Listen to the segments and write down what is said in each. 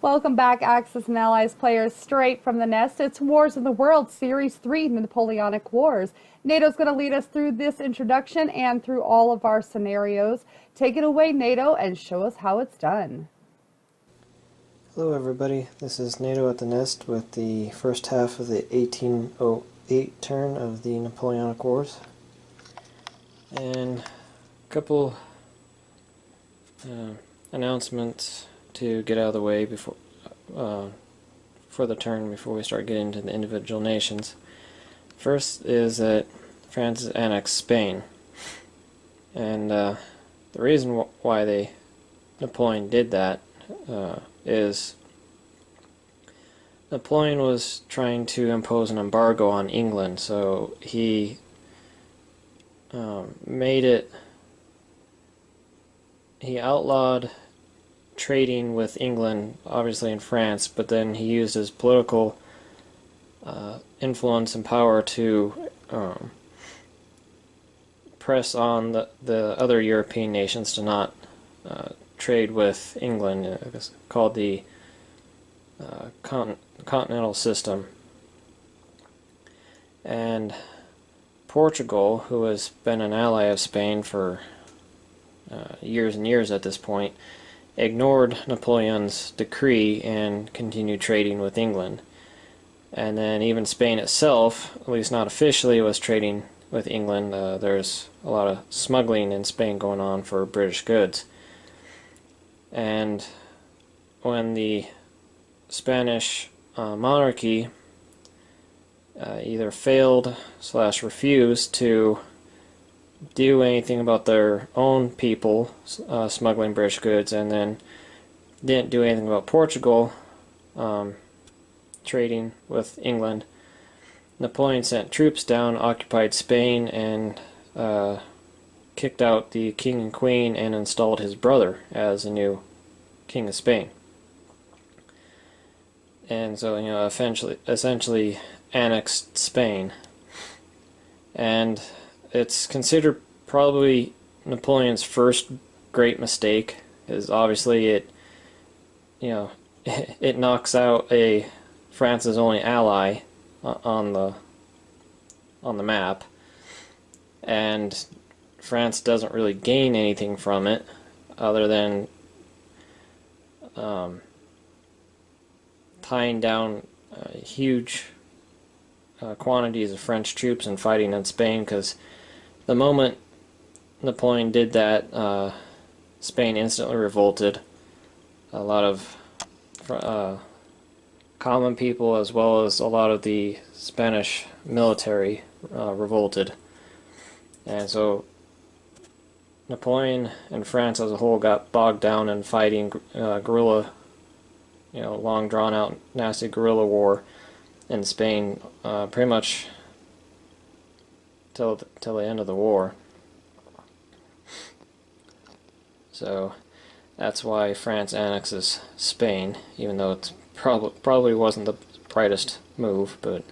Welcome back, Axis and Allies players, straight from the nest. It's Wars of the World, Series 3, the Napoleonic Wars. NATO's going to lead us through this introduction and through all of our scenarios. Take it away, NATO, and show us how it's done. Hello everybody, this is Nato at the Nest with the first half of the 1808 turn of the Napoleonic Wars. And a couple announcements to get out of the way before for the turn before we start getting into the individual nations. First is that France has annexed Spain, and the reason why Napoleon did that is Napoleon was trying to impose an embargo on England, so he he outlawed trading with England, obviously in France, but then he used his political influence and power to press on the other European nations to not trade with England. It's called the continental system. And Portugal, who has been an ally of Spain for years and years at this point, ignored Napoleon's decree and continued trading with England. And then even Spain itself, at least not officially, was trading with England. There's a lot of smuggling in Spain going on for British goods. And when the Spanish monarchy either failed / refused to do anything about their own people smuggling British goods, and then didn't do anything about Portugal trading with England, Napoleon sent troops down, occupied Spain, and kicked out the king and queen and installed his brother as a new king of Spain. And so, essentially annexed Spain. And it's considered probably Napoleon's first great mistake, is obviously it it knocks out France's only ally on the map, and France doesn't really gain anything from it other than tying down huge quantities of French troops and fighting in Spain, because the moment Napoleon did that, Spain instantly revolted. A lot of common people, as well as a lot of the Spanish military, revolted. And so Napoleon and France as a whole got bogged down in fighting guerrilla, long drawn out nasty guerrilla war in Spain, pretty much till the end of the war. So that's why France annexes Spain, even though it's probably wasn't the brightest move, but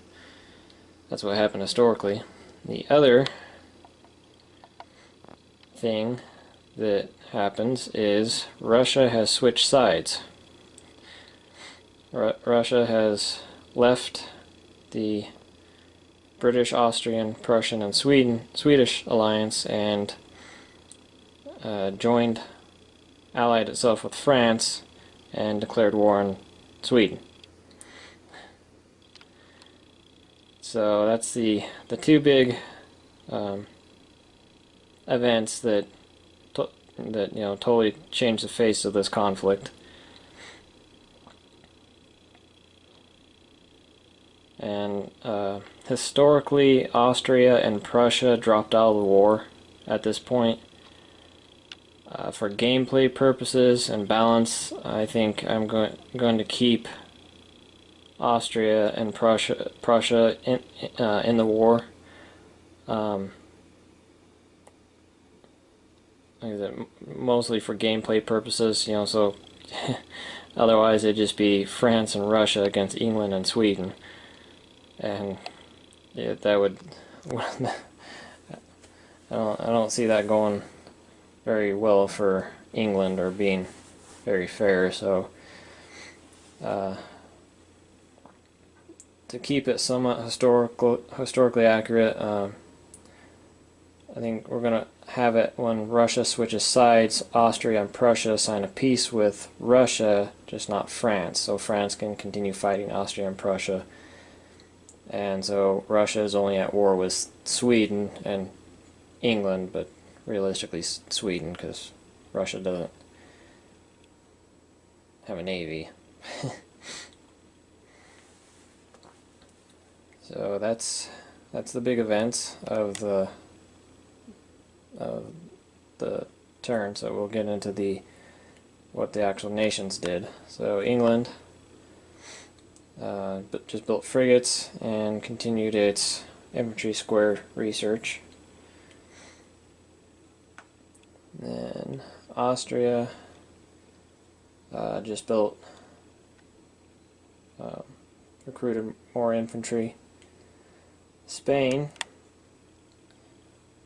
that's what happened historically. The other thing that happens is Russia has switched sides. Russia has left the British, Austrian, Prussian, and Swedish alliance and allied itself with France and declared war on Sweden. So that's the two big events that totally changed the face of this conflict. And historically, Austria and Prussia dropped out of the war at this point. For gameplay purposes and balance, I think I'm going to keep Austria and Prussia in the war. Mostly for gameplay purposes, so otherwise it'd just be France and Russia against England and Sweden. And yeah, that would I don't see that going very well for England or being very fair. So to keep it somewhat historically accurate, I think we're going to have it when Russia switches sides, Austria and Prussia sign a peace with Russia, just not France. So France can continue fighting Austria and Prussia. And so Russia is only at war with Sweden and England, but realistically Sweden, because Russia doesn't have a navy. So that's the big events of the turn. So we'll get into what the actual nations did. So England just built frigates and continued its infantry square research. Then Austria just built, recruited more infantry. Spain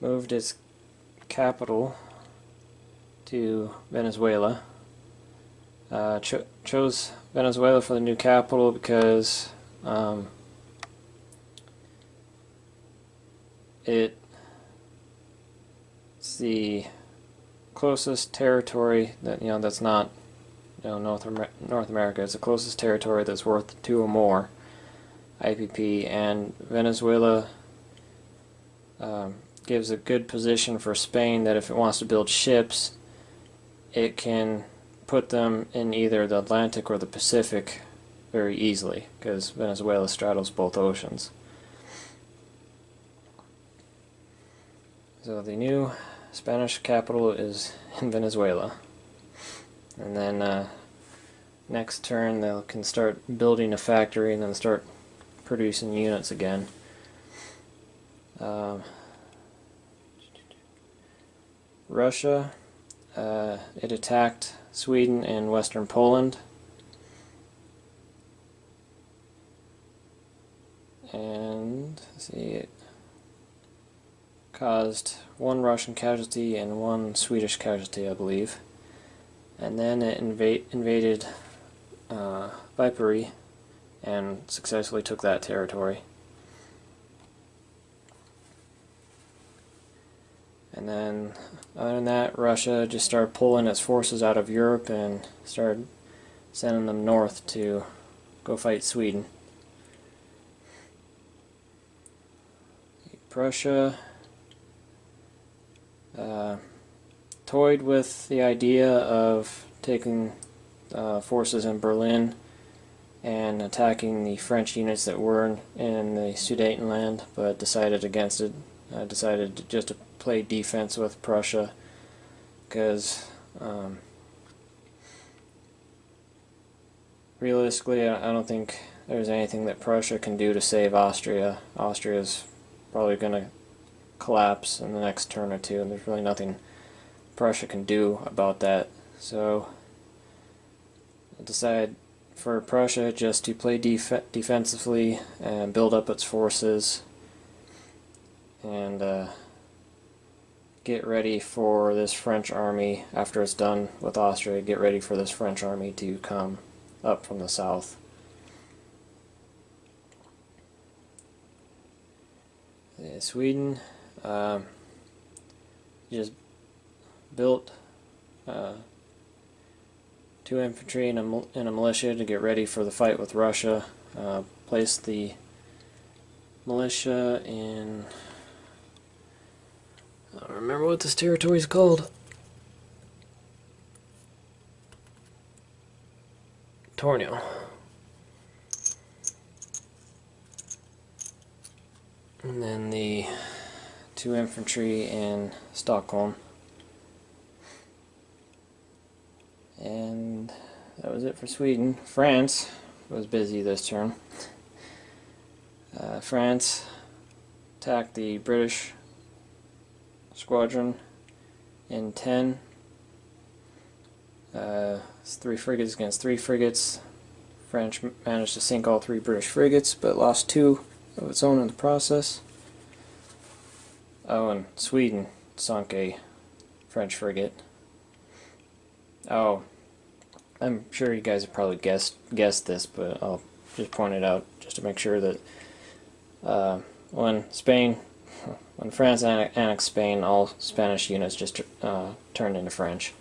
moved its capital to Venezuela. Chose Venezuela for the new capital because it's the closest territory that's not North America. It's the closest territory that's worth 2 or more IPP, and Venezuela gives a good position for Spain that if it wants to build ships, it can put them in either the Atlantic or the Pacific very easily, because Venezuela straddles both oceans. So the new Spanish capital is in Venezuela, and then next turn they can start building a factory and then start producing units again. Russia, it attacked Sweden and western Poland, and let's see, it caused 1 Russian casualty and 1 Swedish casualty, I believe. And then it invaded Vipery and successfully took that territory. And then, other than that, Russia just started pulling its forces out of Europe and started sending them north to go fight Sweden. Prussia toyed with the idea of taking forces in Berlin and attacking the French units that were in the Sudetenland, but decided against it. Decided just to play defense with Prussia, because realistically I don't think there's anything that Prussia can do to save Austria. Austria's probably going to collapse in the next turn or two, and there's really nothing Prussia can do about that. So I decided for Prussia just to play defensively and build up its forces and get ready for this French army. After it's done with Austria, get ready for this French army to come up from the south. Sweden just built 2 infantry and a militia to get ready for the fight with Russia. Placed the militia in, I don't remember what this territory is called. Tornio. And then the 2 infantry in Stockholm. And that was it for Sweden. France was busy this turn. France attacked the British squadron in 10. It's 3 frigates against 3 frigates. French managed to sink all 3 British frigates, but lost 2 of its own in the process. Oh, and Sweden sunk a French frigate. Oh, I'm sure you guys have probably guessed this, but I'll just point it out just to make sure that when France annexed Spain, all Spanish units just turned into French.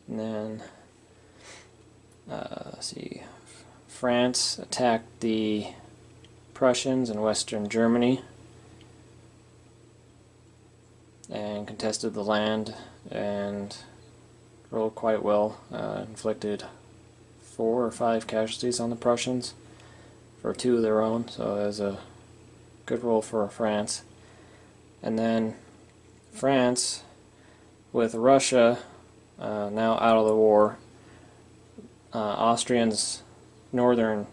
And then, let's see, France attacked the Prussians in western Germany and contested the land and ruled quite well, inflicted 4 or 5 casualties on the Prussians for 2 of their own, so it was a good role for France. And then France, with Russia now out of the war, Austrians' northern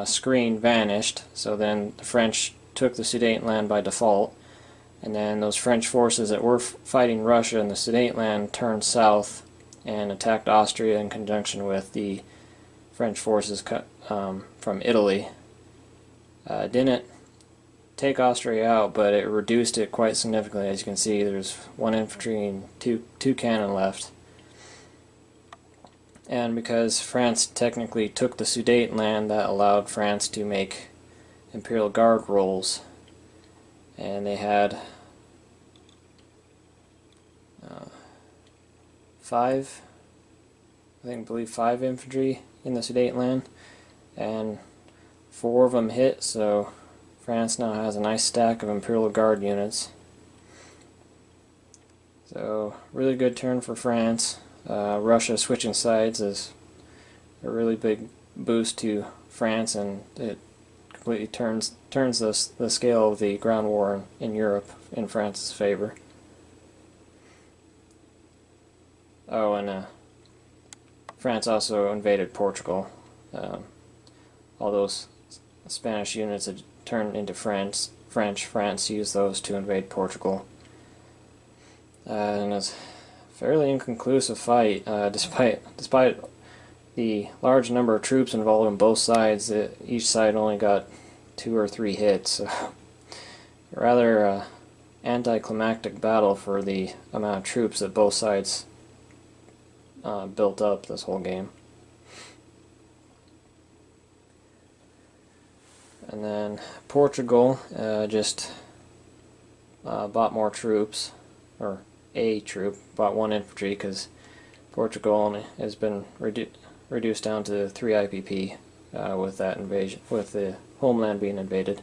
screen vanished, so then the French took the Sudetenland by default, and then those French forces that were fighting Russia in the Sudetenland turned south and attacked Austria in conjunction with the French forces from Italy. Didn't take Austria out, but it reduced it quite significantly. As you can see, there's 1 infantry and two cannon left. And because France technically took the Sudetenland, that allowed France to make Imperial Guard rolls. And they had 5 infantry in the Sudetenland, and 4 of them hit, so France now has a nice stack of Imperial Guard units. So, really good turn for France. Russia switching sides is a really big boost to France, and it completely turns the scale of the ground war in Europe in France's favor. Oh, and France also invaded Portugal. All those Spanish units had turned into French. France used those to invade Portugal. And it's a fairly inconclusive fight, despite the large number of troops involved on both sides. Each side only got 2 or 3 hits. So rather anticlimactic battle for the amount of troops that both sides built up this whole game. And then Portugal just bought more troops, or a troop, bought 1 infantry, because Portugal only has been reduced down to 3 IPP with that invasion, with the homeland being invaded.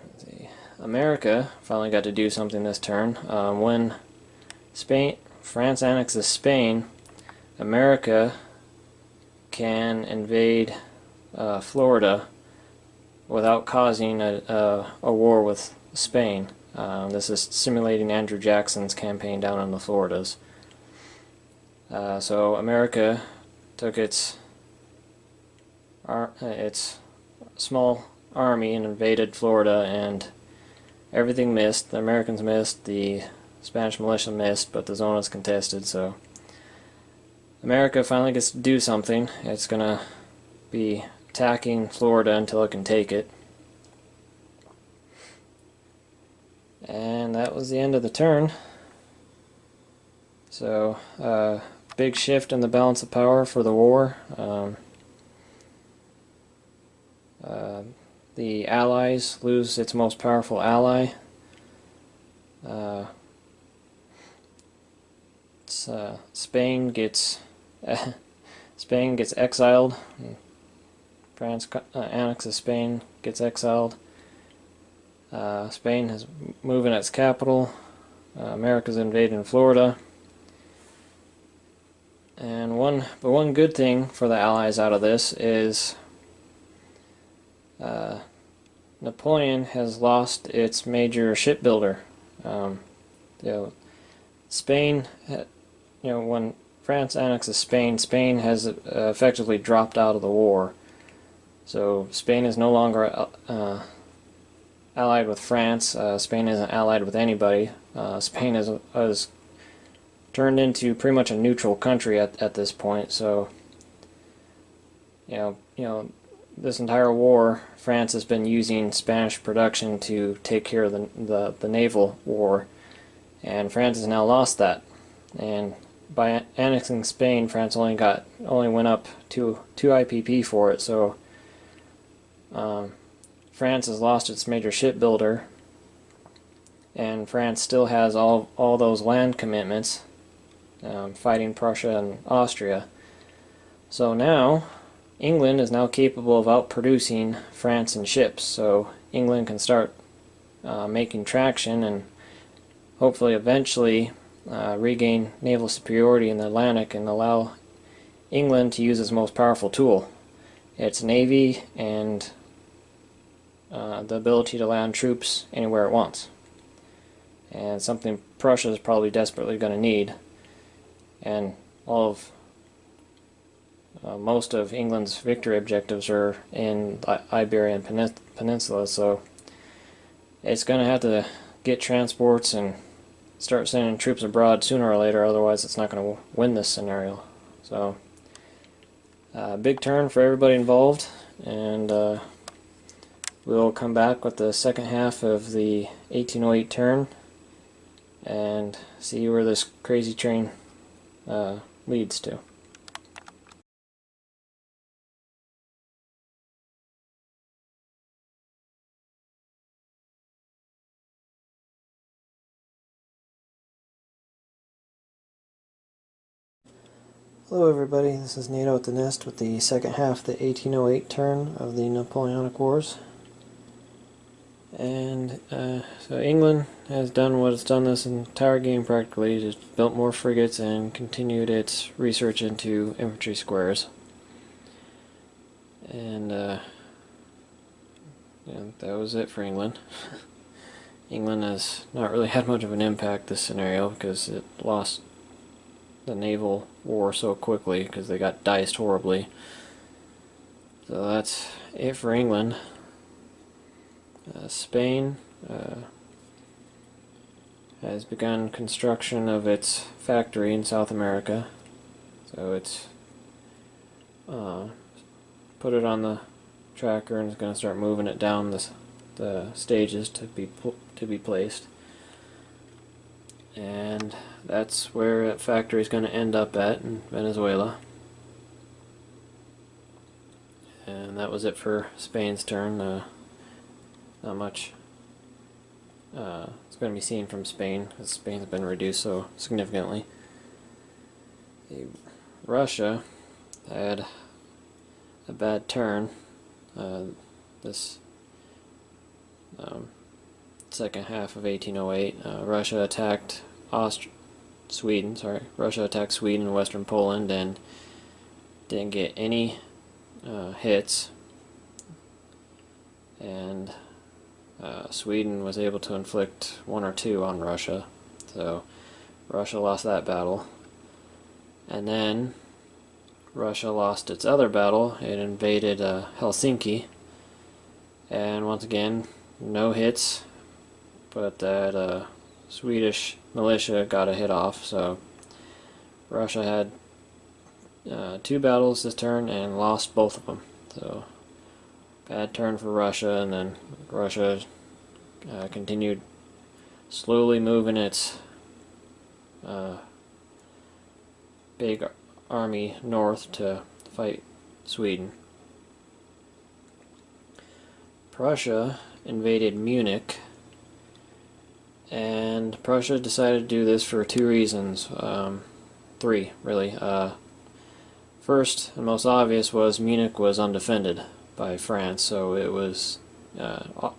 Let's see. America finally got to do something this turn. When France annexes Spain, America can invade Florida without causing a war with Spain. This is simulating Andrew Jackson's campaign down in the Floridas. So America took its small army and invaded Florida, and everything missed. The Americans missed, the Spanish militia missed, but the zone was contested, so America finally gets to do something. It's going to be attacking Florida until it can take it. And that was the end of the turn. So, big shift in the balance of power for the war. The Allies lose its most powerful ally. Spain gets exiled. France annexes Spain, gets exiled. Spain is moving its capital. America's invading Florida. And one good thing for the Allies out of this is Napoleon has lost its major shipbuilder. Spain, when France annexes Spain, Spain has effectively dropped out of the war. So Spain is no longer allied with France. Spain isn't allied with anybody. Spain has turned into pretty much a neutral country at this point. So this entire war, France has been using Spanish production to take care of the naval war, and France has now lost that. And by annexing Spain, France only went up two IPP for it. So France has lost its major shipbuilder, and France still has all those land commitments, fighting Prussia and Austria. So now England is now capable of outproducing France in ships. So England can start making traction and hopefully eventually regain naval superiority in the Atlantic and allow England to use its most powerful tool, its navy, and the ability to land troops anywhere it wants. And something Prussia is probably desperately going to need. And most of England's victory objectives are in the Iberian Peninsula, so it's going to have to get transports and start sending troops abroad sooner or later, otherwise it's not going to win this scenario. So, big turn for everybody involved, and we'll come back with the second half of the 1808 turn and see where this crazy train leads to. Hello everybody, this is Nato at the Nest with the second half of the 1808 turn of the Napoleonic Wars. And so England has done what it's done this entire game practically, just built more frigates and continued its research into infantry squares. And yeah, that was it for England. England has not really had much of an impact this scenario because it lost the naval war so quickly because they got diced horribly. So that's it for England. Spain has begun construction of its factory in South America, so it's put it on the tracker and is going to start moving it down the stages to be placed. And that's where that factory is going to end up at, in Venezuela. And that was it for Spain's turn. Not much it's going to be seen from Spain, as Spain's been reduced so significantly. Russia had a bad turn this second half of 1808. Russia attacked Russia attacked Sweden and Western Poland and didn't get any hits, and Sweden was able to inflict one or two on Russia, so Russia lost that battle. And then Russia lost its other battle. It invaded Helsinki, and once again, no hits, but that Swedish militia got a hit off, so Russia had two battles this turn and lost both of them. So bad turn for Russia, and then Russia continued slowly moving its big army north to fight Sweden. Prussia invaded Munich, and Prussia decided to do this for two reasons. Three, really. First and most obvious was Munich was undefended by France, so it was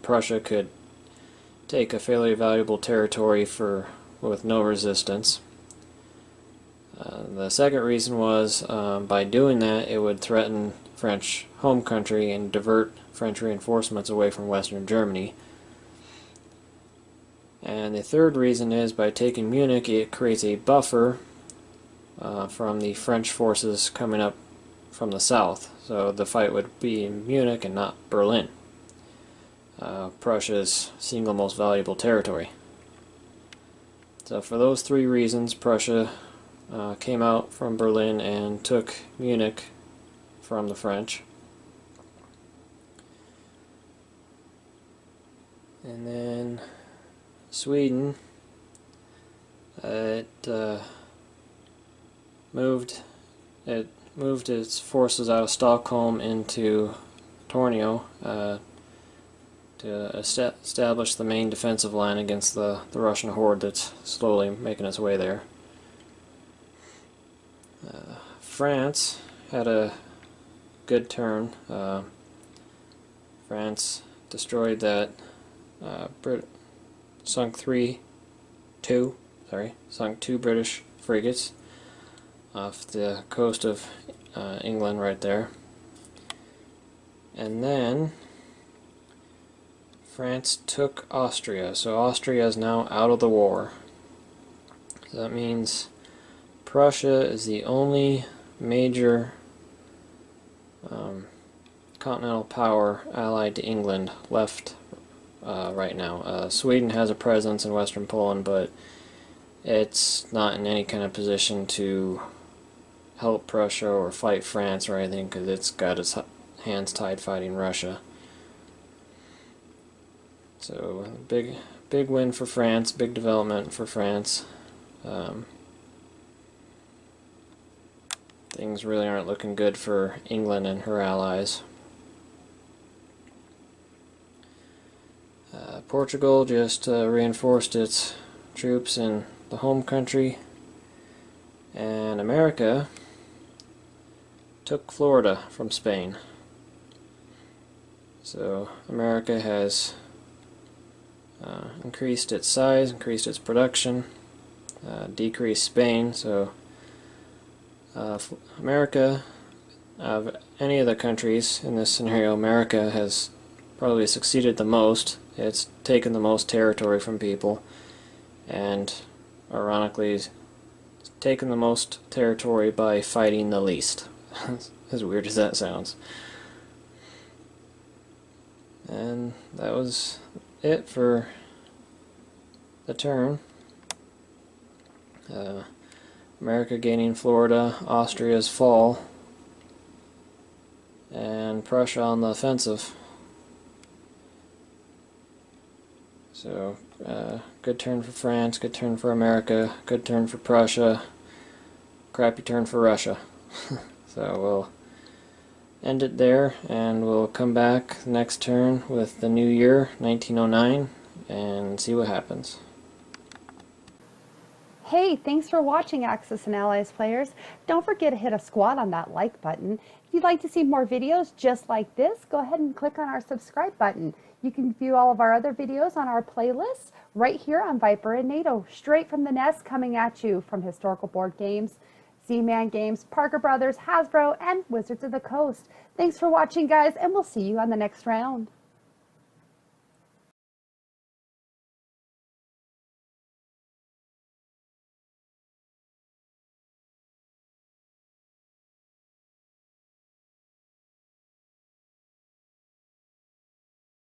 Prussia could take a fairly valuable territory with no resistance. The second reason was by doing that it would threaten French home country and divert French reinforcements away from Western Germany. And the third reason is by taking Munich it creates a buffer from the French forces coming up from the south. So the fight would be in Munich and not Berlin, Prussia's single most valuable territory. So for those three reasons, Prussia came out from Berlin and took Munich from the French. And then Sweden It moved its forces out of Stockholm into Tornio to establish the main defensive line against the Russian horde that's slowly making its way there. France had a good turn. France destroyed that sunk two British frigates off the coast of England right there. And then France took Austria, so Austria is now out of the war. So that means Prussia is the only major continental power allied to England left right now. Sweden has a presence in western Poland, but it's not in any kind of position to help Prussia or fight France or anything, because it's got its hands tied fighting Russia. So big win for France, big development for France. Things really aren't looking good for England and her allies. Portugal just reinforced its troops in the home country, and America took Florida from Spain. So America has increased its size, increased its production, decreased Spain. So America, of any of the countries in this scenario, America has probably succeeded the most. It's taken the most territory from people, and ironically, it's taken the most territory by fighting the least. As weird as that sounds. And that was it for the turn. America gaining Florida, Austria's fall, and Prussia on the offensive. So, good turn for France, good turn for America, good turn for Prussia, crappy turn for Russia. So we'll end it there, and we'll come back next turn with the new year, 1909, and see what happens. Hey, thanks for watching Axis and Allies players. Don't forget to hit a squat on that like button. If you'd like to see more videos just like this, go ahead and click on our subscribe button. You can view all of our other videos on our playlists right here on Viper and NATO, straight from the nest, coming at you from historical board games, Z-Man Games, Parker Brothers, Hasbro, and Wizards of the Coast. Thanks for watching, guys, and we'll see you on the next round.